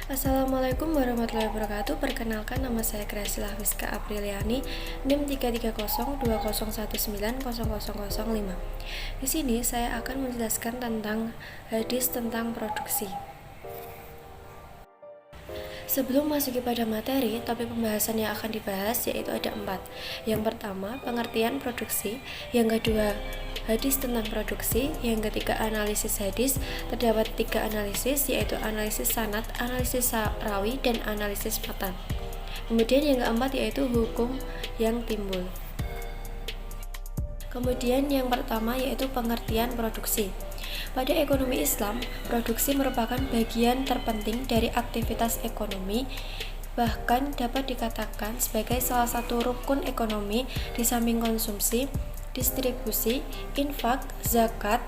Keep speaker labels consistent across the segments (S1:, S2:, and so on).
S1: Assalamualaikum warahmatullahi wabarakatuh. Perkenalkan, nama saya Graciela Hwiska Apriliani, NIM 33020190005. Di sini saya akan menjelaskan tentang hadis tentang produksi. Sebelum masuki pada materi, topik pembahasan yang akan dibahas yaitu ada 4. Yang pertama, pengertian produksi. Yang kedua, hadis tentang produksi. Yang ketiga, analisis hadis. Terdapat 3 analisis, yaitu analisis sanad, analisis rawi, dan analisis matan. Kemudian yang keempat yaitu hukum yang timbul. Kemudian yang pertama yaitu pengertian produksi. Pada ekonomi Islam, produksi merupakan bagian terpenting dari aktivitas ekonomi, bahkan dapat dikatakan sebagai salah satu rukun ekonomi di samping konsumsi, distribusi, infak, zakat,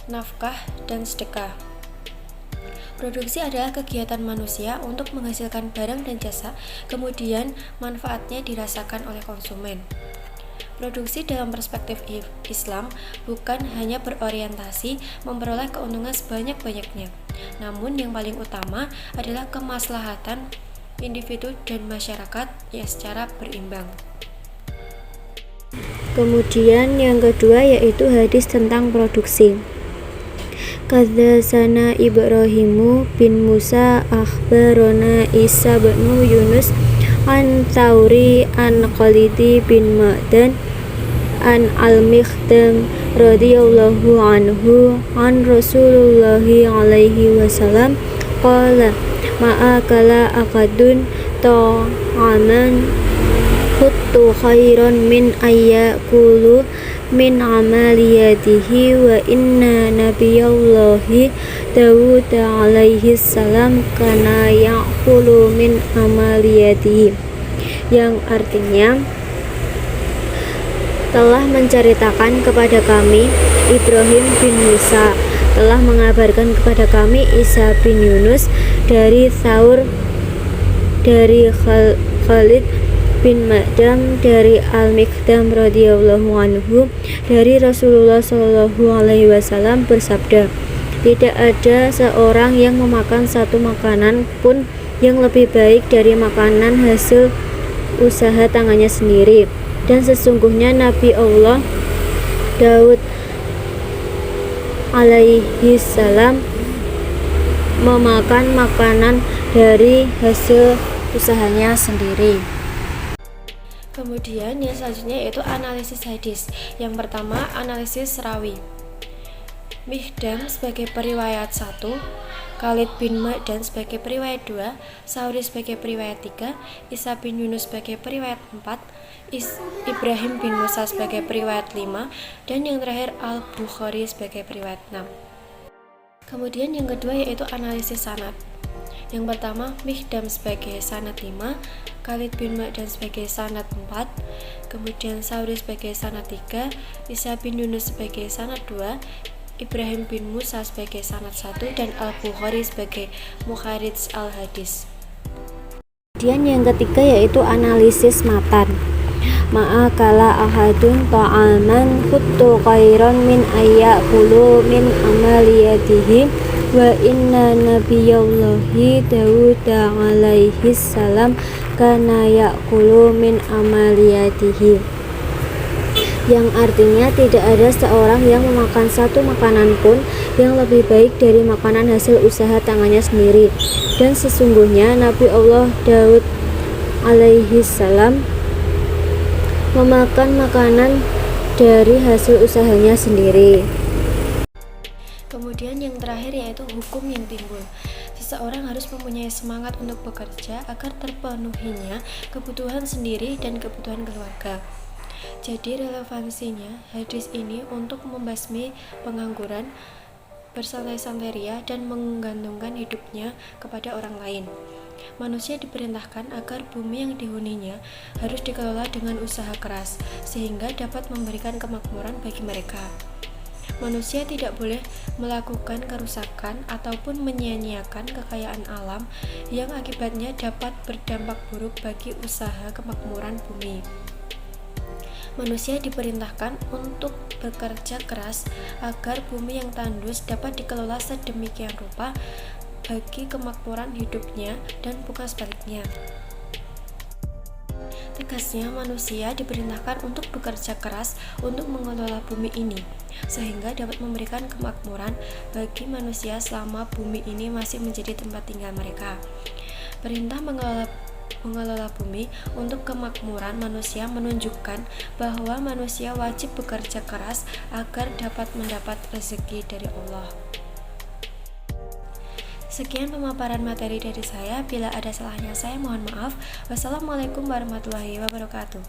S1: nafkah, dan sedekah. Produksi adalah kegiatan manusia untuk menghasilkan barang dan jasa, kemudian manfaatnya dirasakan oleh konsumen. Produksi dalam perspektif Islam bukan hanya berorientasi memperoleh keuntungan sebanyak-banyaknya, namun yang paling utama adalah kemaslahatan individu dan masyarakat yang secara berimbang.
S2: Kemudian yang kedua yaitu hadis tentang produksi. Kadzdzana Ibrahimu bin Musa akhbarona Isa bin Yunus an Tsauri an Khalidi bin Ma'dan an al-Mikhdam radhiyallahu anhu an Rasulullah alaihi wasallam qala ma'akala akadun ta'aman khuttu khairan min ayyakulu min amaliyatihi wa inna nabiyallahi Dawud alaihi salam kana ya'kulu min amaliyatihi, yang artinya telah menceritakan kepada kami Ibrahim bin Musa, telah mengabarkan kepada kami Isa bin Yunus dari Tsaur, dari Khalid bin Ma'dam, dari Al-Mikhdam radhiyallahu anhu, dari Rasulullah sallallahu alaihi wasallam bersabda, tidak ada seorang yang memakan satu makanan pun yang lebih baik dari makanan hasil usaha tangannya sendiri. Dan sesungguhnya Nabi Allah Daud alaihi salam memakan makanan dari hasil usahanya sendiri.
S1: Kemudian yang selanjutnya yaitu analisis hadis. Yang pertama, analisis rawi. Mikhdam sebagai periwayat 1, Khalid bin Ma'dan sebagai periwayat 2, Tsauri sebagai periwayat 3, Isa bin Yunus sebagai periwayat 4, Ibrahim bin Musa sebagai periwayat 5, dan yang terakhir Al-Bukhari sebagai periwayat 6. Kemudian yang kedua yaitu analisis sanad. Yang pertama, Mikhdam sebagai sanad 5, Khalid bin Ma'dan sebagai sanad 4, kemudian Tsauri sebagai sanad 3, Isa bin Yunus sebagai sanad 2, Ibrahim bin Musa sebagai sanad 1, dan Al-Bukhari sebagai mukharij al-hadis.
S2: Kemudian yang ketiga yaitu analisis matan. Ma'akala ahadun ta'aman khuttu khairan min ayyakulu min amaliyatihi wa inna nabiyallahi Dawud alaihi salam kana ya'kulu min amaliyatihi, yang artinya tidak ada seorang yang memakan satu makanan pun yang lebih baik dari makanan hasil usaha tangannya sendiri. Dan sesungguhnya Nabi Allah Daud alaihi salam memakan makanan dari hasil usahanya sendiri.
S1: Kemudian yang terakhir yaitu hukum yang timbul. Seseorang harus mempunyai semangat untuk bekerja agar terpenuhinya kebutuhan sendiri dan kebutuhan keluarga. Jadi relevansinya hadis ini untuk membasmi pengangguran, bersantai-santai ria, dan menggantungkan hidupnya kepada orang lain. Manusia diperintahkan agar bumi yang dihuninya harus dikelola dengan usaha keras, sehingga dapat memberikan kemakmuran bagi mereka. Manusia tidak boleh melakukan kerusakan ataupun menyia-nyiakan kekayaan alam yang akibatnya dapat berdampak buruk bagi usaha kemakmuran bumi. Manusia diperintahkan untuk bekerja keras agar bumi yang tandus dapat dikelola sedemikian rupa bagi kemakmuran hidupnya dan bukan sebaliknya. Tegasnya, manusia diperintahkan untuk bekerja keras untuk mengelola bumi ini, sehingga dapat memberikan kemakmuran bagi manusia selama bumi ini masih menjadi tempat tinggal mereka. Perintah mengelola bumi untuk kemakmuran manusia menunjukkan bahwa manusia wajib bekerja keras agar dapat mendapat rezeki dari Allah. Sekian pemaparan materi dari saya. Bila ada salahnya saya mohon maaf. Wassalamualaikum warahmatullahi wabarakatuh.